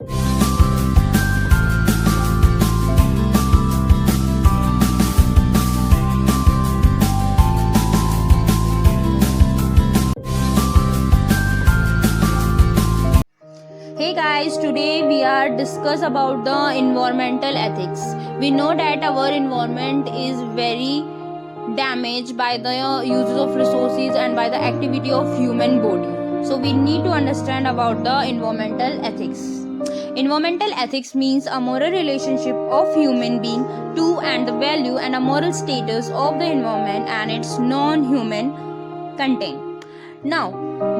Hey guys, today we are discuss about the environmental ethics. We know that our environment is very damaged by the uses of resources and by the activity of human body. So we need to understand about the environmental ethics. Environmental ethics means a moral relationship of human being to and the value and a moral status of the environment and its non-human content. Now,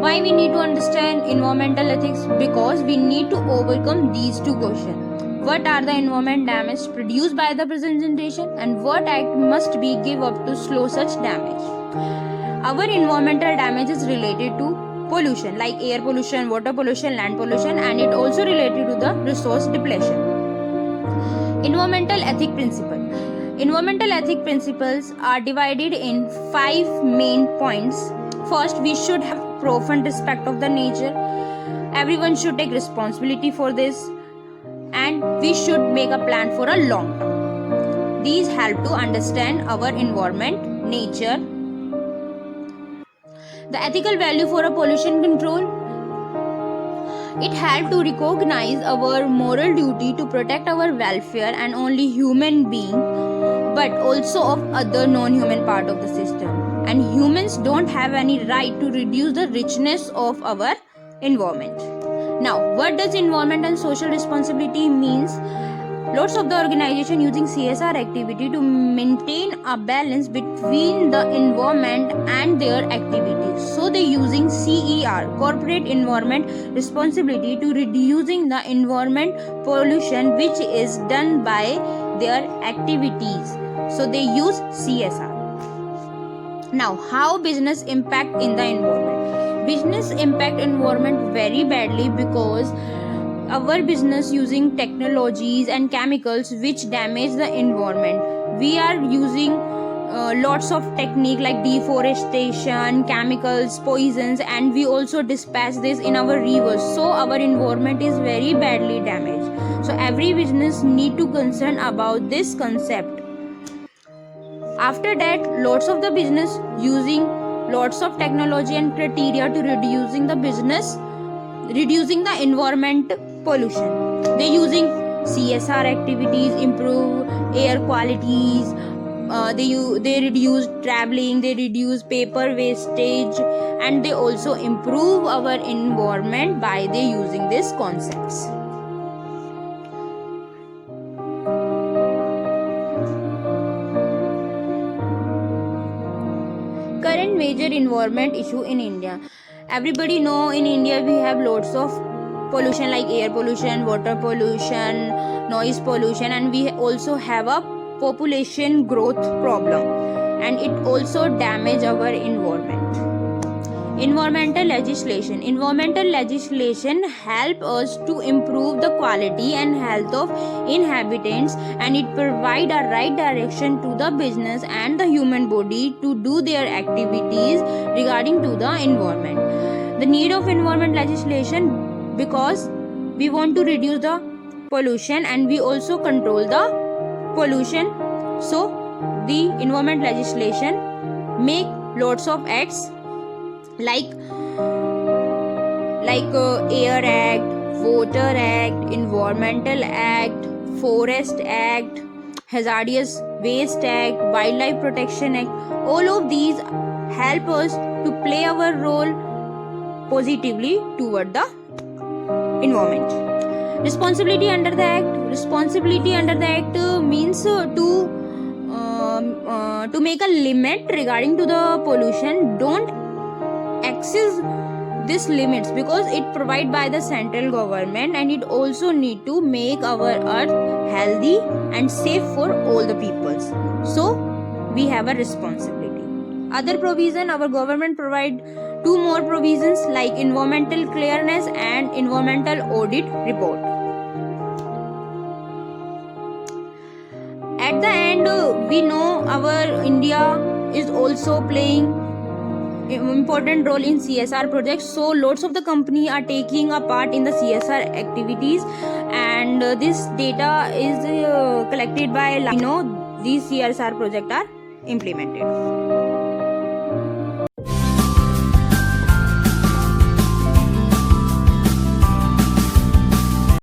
why we need to understand environmental ethics? Because we need to overcome these two questions. What are the environment damage produced by the present generation and what act must be give up to slow such damage? Our environmental damage is related to pollution like air pollution, water pollution, land pollution, and it also related to the resource depletion. Environmental ethic principle. Environmental ethic principles are divided in 5 main points. First, we should have profound respect of the nature. Everyone should take responsibility for this, and we should make a plan for a long term. These help to understand our environment, nature. The ethical value for a pollution control. It helps to recognize our moral duty to protect our welfare and only human being, but also of other non-human part of the system. And humans don't have any right to reduce the richness of our environment. Now, what does environment and social responsibility means? Lots of the organization using CSR activity to maintain a balance between the environment and their activities. So they using CER, corporate environment responsibility, to reducing the environment pollution which is done by their activities. So they use CSR. Now, how business impact in the environment? Business impact environment very badly because our business using technologies and chemicals which damage the environment. We are using lots of technique like deforestation, chemicals, poisons, and we also dispatch this in our rivers. So our environment is very badly damaged. So every business need to concern about this concept. After that, lots of the business using lots of technology and criteria to reducing the environment pollution. They using CSR activities, improve air qualities, they reduce traveling, they reduce paper wastage, and they also improve our environment by they using these concepts. Current major environment issue in India. Everybody know in India we have lots of pollution like air pollution, water pollution, noise pollution, and we also have a population growth problem, and it also damage our environment. Environmental legislation help us to improve the quality and health of inhabitants, and it provide a right direction to the business and the human body to do their activities regarding to the environment. The need of environment legislation because we want to reduce the pollution and we also control the pollution. So the environment legislation make lots of acts like Air Act, Water Act, Environmental Act, Forest Act, Hazardous Waste Act, Wildlife Protection Act. All of these help us to play our role positively toward the environment. Responsibility under the act means to make a limit regarding to the pollution. Don't access these limits because it provided by the central government, and it also need to make our earth healthy and safe for all the peoples. So we have a responsibility. Other provision, our government provide 2 more provisions like environmental clearness and environmental audit report. At the end, we know our India is also playing important role in CSR projects. So lots of the company are taking a part in the CSR activities, and this data is collected by these CSR projects are implemented.